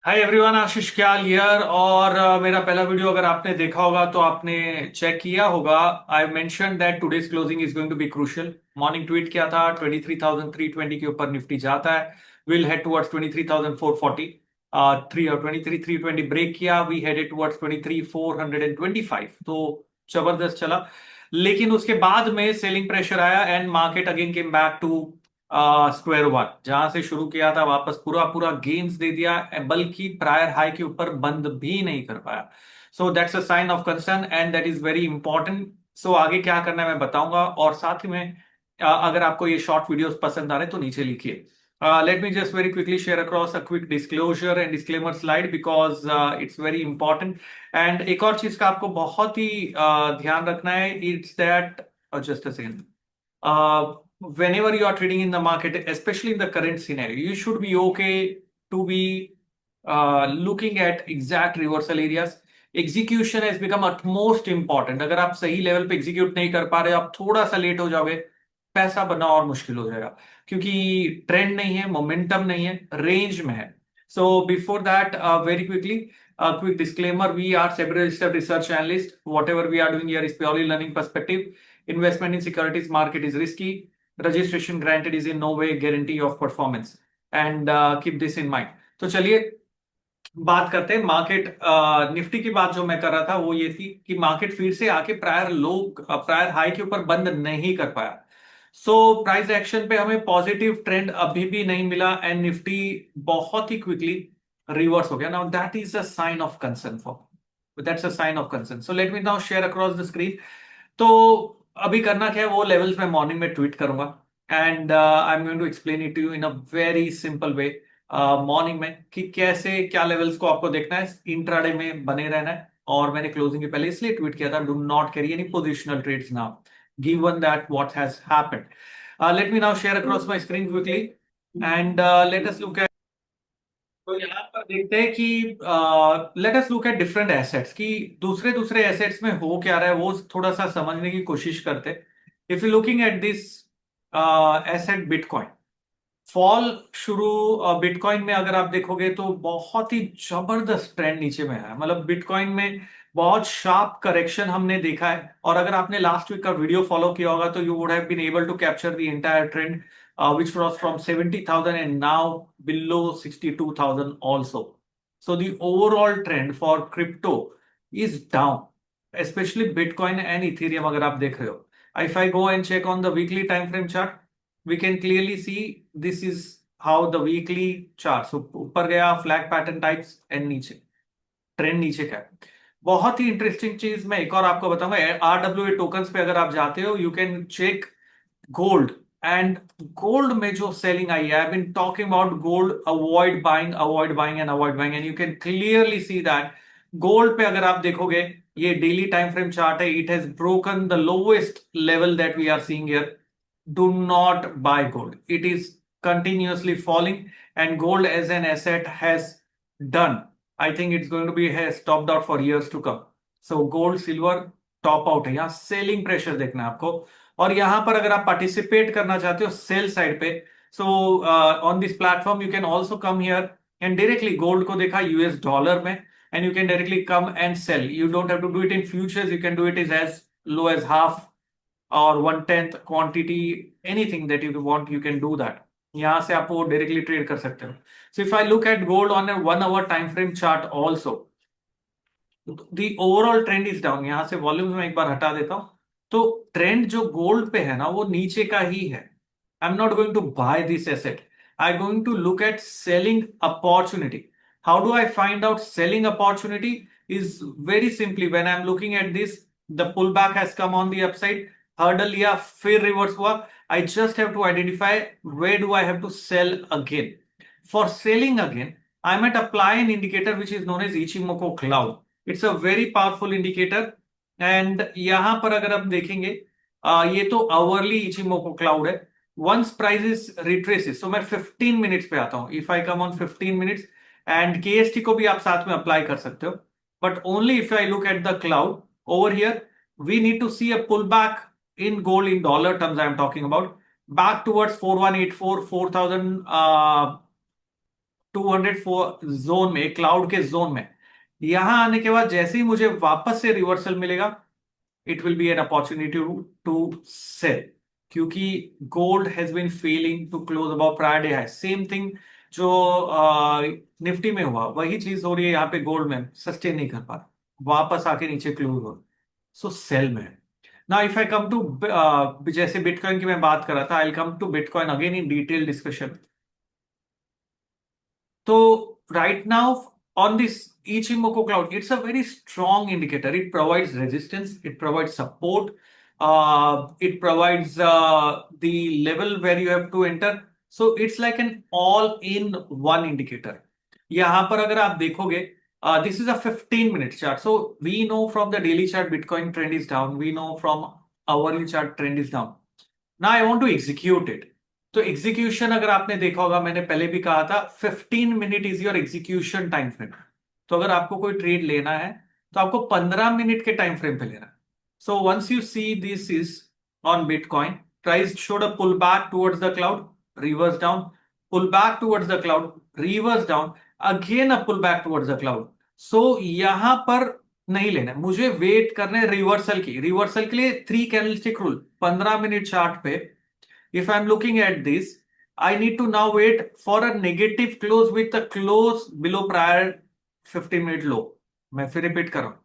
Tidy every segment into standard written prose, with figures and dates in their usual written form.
Hi everyone, Ashish क्याल here. और मेरा पहला वीडियो अगर आपने देखा होगा तो आपने चेक किया होगा। I mention that today's closing is going to be crucial. Morning tweet किया था 23,320 के ऊपर निफ्टी जाता है। Will head towards 23,440। 23,320 ब्रेक किया, वी हेडेड टुवर्ड्स 23,425। तो जबरदस्त चला। लेकिन उसके बाद में सेलिंग प्रेशर आया and market again came back to square one. जहां से शुरू किया था वापस पूरा पूरा गेन्स दे दिया, बल्कि प्रायर हाई के ऊपर बंद भी नहीं कर पाया। So that's a sign of concern and that is very important. So आगे क्या करना है मैं बताऊंगा, और साथ ही में अगर आपको ये शॉर्ट वीडियोस पसंद आ रहे हैं तो नीचे लिखिए। Let me just very quickly share across a quick disclosure and disclaimer slide because it's very important. And एक और चीज का आपको बहुत ही ध्यान रखना है, it's that just a second. Whenever you are trading in the market, especially in the current scenario, you should be okay to be looking at exact reversal areas. Execution has become utmost important. अगर आप सही level पे execute नहीं कर पा रहे, आप थोड़ा सा लेट हो जाओगे, पैसा बनना और मुश्किल हो जाएगा। क्योंकि ट्रेंड नहीं है, मोमेंटम नहीं है, रेंज में है। So before that, very quickly, quick disclaimer: we are SEBI registered research analyst. Whatever we are doing here is purely learning perspective. Investment in securities market is risky. Registration granted is in no way guarantee of performance. And keep this in mind. तो चलिए बात करते हैं market. Nifty की बात जो मैं कर रहा था वो ये थी कि मार्केट फिर से आके प्रायर लो, प्रायर हाई के ऊपर बंद नहीं कर पाया। सो प्राइस एक्शन पे हमें पॉजिटिव ट्रेंड अभी भी नहीं मिला एंड निफ्टी बहुत ही क्विकली रिवर्स हो गया। Now that is a sign of concern for that's a sign of concern. So let me now share across the screen. तो अभी करना क्या है, वो लेवल्स मैं मॉर्निंग में ट्वीट करूंगा and I am going to explain it to you in a very simple way morning में, कि कैसे क्या लेवल्स को आपको देखना है, इंट्राडे में बने रहना है। और मैंने क्लोजिंग के पहले इसलिए ट्वीट किया था, do not carry any positional trades now given that what has happened. Let me now share across my screen quickly and let us look. तो यहाँ पर देखते हैं कि let us look at different assets, कि दूसरे दूसरे एसेट्स में हो क्या रहा है वो थोड़ा सा समझने की कोशिश करते हैं। If you looking at this asset bitcoin, fall शुरू बिटकॉइन में अगर आप देखोगे तो बहुत ही जबरदस्त ट्रेंड नीचे में है। मतलब बिटकॉइन में बहुत शार्प करेक्शन हमने देखा है, और अगर आपने लास्ट वीक का वीडियो फॉलो किया होगा तो you would have been able to capture the entire trend which was from 70,000 and now below 62,000 also. So the overall trend for crypto is down, especially Bitcoin and Ethereum अगर आप देख रहे हो. If I go and check on the weekly time frame chart, we can clearly see this is how the weekly chart. So ऊपर गया flag pattern types and नीचे trend नीचे का है। बहुत ही इंटरेस्टिंग चीज मैं एक और आपको बताऊंगा, RWA टोकन्स पे अगर आप जाते हो you can check gold. And gold में जो सेलिंग आई है, I been talking about gold, avoid buying, avoid buying and avoid buying, and you can clearly see that gold पे अगर आप देखोगे, ये डेली टाइम फ्रेम चार्ट है, it has broken the lowest level that we are seeing here. Do not buy gold, it is continuously falling, and gold as an asset has done, I think it's going to be has topped out for years to come. So gold silver top out है, यहाँ selling pressure देखना है आपको। और यहां पर अगर आप पार्टिसिपेट करना चाहते हो सेल साइड पे, so on this platform you can also come here and directly gold को देखा यूएस डॉलर में, and you can directly come and sell. You don't have to do it in futures, you can do it is as low as half और 1/10 quantity, anything that you want you can do that. यहां से आप वो directly trade कर सकते हो। So if I look eight gold on a 1 hour time frame chart also, the overall trend is down. यहां से वॉल्यूम में एक बार हटा देता हूं, तो ट्रेंड जो गोल्ड पे है ना वो नीचे का ही है। I am not going to buy this asset, I going to look at selling opportunity. How do I find out selling opportunity? Is very simply, when I am looking at this, the pull back has come on the upside, hurdle लिया फिर reverse हुआ, I just have to identify where do I have to sell again. For selling again, I might apply an indicator which is known as Ichimoku cloud. It's a very powerful indicator. And यहां पर अगर आप देखेंगे, ये तो hourly Ichimoku cloud है। Once prices retraces, तो मैं 15 मिनट्स पे आता हूं। If I come on 15 minutes, and KST को भी आप साथ में अप्लाई कर सकते हो, but only if I look at the cloud over here, we need to see a pull back in gold in dollar terms I am talking about, back towards 4184, 4000 204 zone में, cloud के zone में, यहां आने के बाद जैसे ही मुझे वापस से रिवर्सल मिलेगा, it will be an opportunity to sell, क्योंकि gold has been falling to close about prior day high. Same thing जो निफ्टी में हुआ, वही चीज हो रही है यहाँ पे, गोल्ड में सस्टेन नहीं कर पा रहा, वापस आके नीचे क्लोज हो, सो सेल में। Now if I come to, जैसे बिटकॉइन की मैं बात कर रहा था, I come to bitcoin again in detail discussion. So right now on this Ichimoku cloud, it's a very strong indicator. It provides resistance, it provides support, it provides the level where you have to enter. So it's like an all-in-one indicator. यहाँ पर अगर आप देखोगे, this is a 15-minute chart. So we know from the daily chart Bitcoin trend is down. We know from hourly chart trend is down. Now I want to execute it. तो execution अगर आपने देखा होगा, मैंने पहले भी कहा था 15 minute is your execution time frame. तो अगर आपको कोई ट्रेड लेना है तो आपको 15 मिनट के टाइम फ्रेम पे लेना है। So once you see this is on bitcoin, price showed a pull back towards the cloud, reverse down, pull back towards the cloud, reverse down, again a pull back towards the cloud. So यहां पर नहीं लेना, मुझे wait करना है reversal की। Reversal के लिए 3 कैंडलस्टिक रूल 15 मिनट चार्ट पे। If I'm looking at this, I need to now wait for a negative close with a close below prior 15-minute low. मैं फिर रिपीट कर रहा हूं,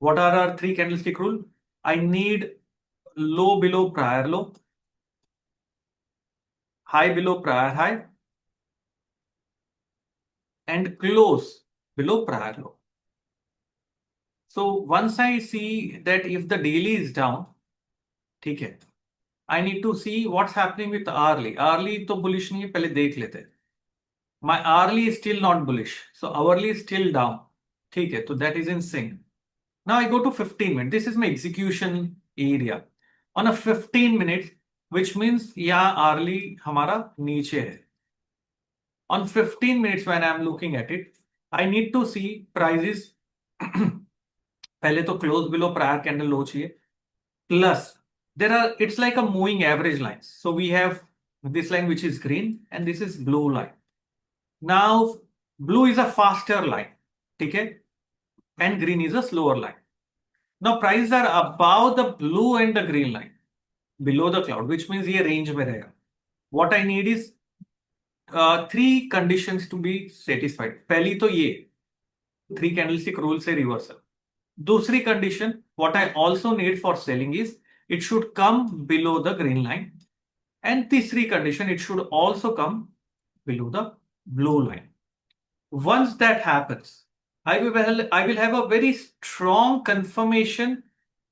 what are our 3 candlestick rule? I need low below prior low, high below prior high, and close below prior low. So once I see that if the daily is down, ठीक है, I need to see what's happening with hourly. Hourly तो bullish नहीं है, पहले देख लेते हैं। My hourly is still not bullish, so hourly is still down. ठीक है, तो that is in sync. Now I go to 15 minutes. This is my execution area. On a 15 minutes, which means यहाँ hourly हमारा नीचे है. On 15 minutes when I am looking at it, I need to see prices पहले तो close below prior candle low चाहिए. Plus there are, it's like a moving average lines. So we have this line which is green and this is blue line. Now blue is a faster line, ठीक है, and green is a slower line. Now prices are above the blue and the green line, below the cloud, which means ये range में रहेगा. What I need is 3 conditions to be satisfied. पहली तो ये 3 candlestick rule से reversal. दूसरी condition, what I also need for selling is it should come below the green line. And तीसरी condition, it should also come below the blue line. Once that happens, I will have a very strong confirmation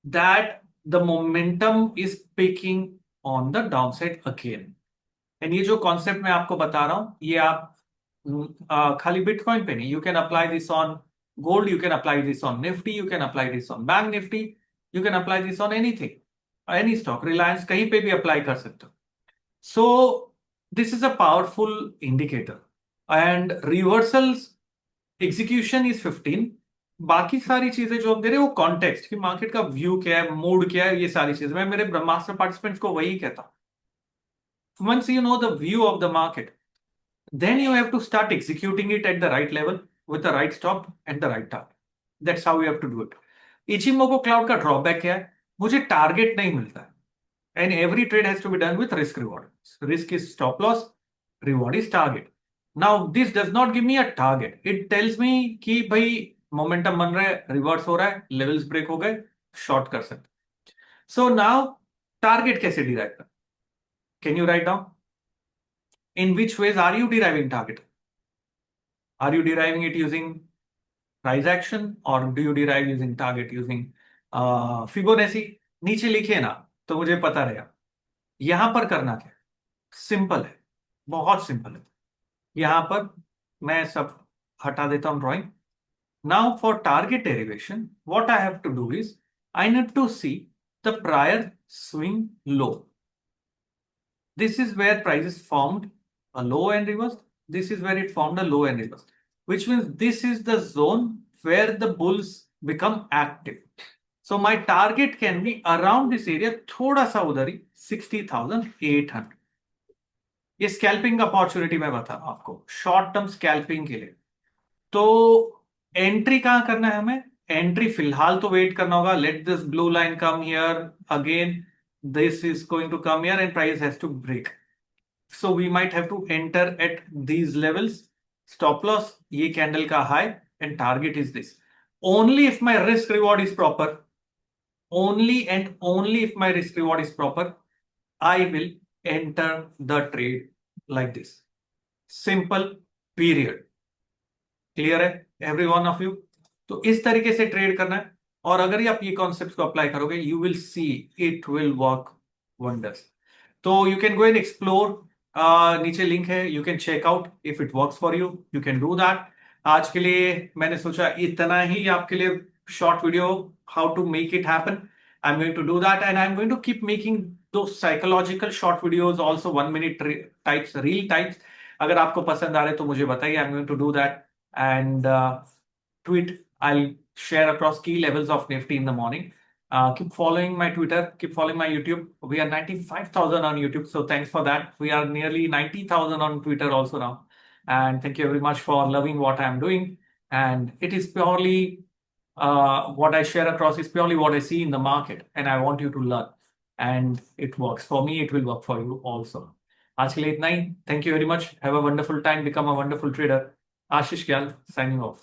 that the momentum is picking on the downside again. And ये जो concept मैं आपको बता रहा हूं, ये आप खाली बिटकॉइन पे नहीं, you can apply this on gold, you can apply this on Nifty, you can apply this on bank Nifty, you can apply this on anything, any stock, Reliance, कहीं पे भी अप्लाई कर सकते हो. So this is a powerful indicator. And reversals execution is 15. बाकी सारी चीजें जो हम दे रहे हैं वो कॉन्टेक्स्ट, कि मार्केट का व्यू क्या है, मूड क्या है, ये सारी चीजें मैं मेरे ब्रह्मास्त्र पार्टिसिपेंट्स को वही कहता हूं. Once you know the view of the market, then you have to start executing it at the right level with the right stop and the right target. That's how you have to do it. Ichimoku cloud का drawback क्या है, मुझे target नहीं मिलता है. And every trade has to be done with risk reward. Risk is stop loss, reward is target. Now this does not give me a target. It tells me कि भाई momentum बन रहा है, रिवर्स हो रहा है, लेवल्स ब्रेक हो गए, शॉर्ट कर सकते. सो नाउ टारगेट कैसे डिराइव कर, can you write down? In which ways are you deriving target? Are you deriving it using price action or do you derive using target using Fibonacci? नीचे लिखिए ना तो मुझे पता रहेगा. यहां पर करना क्या, सिंपल है, बहुत सिंपल है. यहां पर मैं सब हटा देता हूं drawing. Now for target derivation what I have to do is I need to see the prior swing low. This is where prices formed a low and reversed. This is where it formed a low and reversed, which means this is the zone where the bulls become active. So my target can be around this area, thoda sa udhar hi, 60,800. ये scalping opportunity मैं बता रहा हूं आपको, short term scalping के लिए। तो entry कहां करना है हमें? एंट्री फिलहाल तो वेट करना होगा, let this blue line come here again, this is going to come here and price has to break, so we might have to enter at these levels. Stop loss ये candle का high and target is this. Only if my risk reward is proper, only and only if my risk reward is proper, I will enter the trade like this. Simple, period. Clear है every one of you? तो इस तरीके से trade करना है, और अगर ये आप ये कॉन्सेप्ट को अप्लाई करोगे, you will see it will work wonders. तो you can go and explore, नीचे लिंक है, you can check out if it works for you, you can do that. आज के लिए मैंने सोचा इतना ही आपके लिए short video, how to make it happen. I am going to do that and I am going to keep making those psychological short videos, also 1 minute types, reel types. अगर आपको पसंद आ रहे तो मुझे बताइए, I am going to do that and tweet. I'll share across key levels of Nifty in the morning. Keep following my Twitter, keep following my YouTube. We are 95,000 on YouTube, so thanks for that. We are nearly 90,000 on Twitter also now. And thank you very much for loving what I'm doing. And it is purely what I share across is purely what I see in the market, and I want you to learn. And it works for me, it will work for you also. आज के लिए इतना ही. Thank you very much. Have a wonderful time. Become a wonderful trader. Ashish Gyal signing off.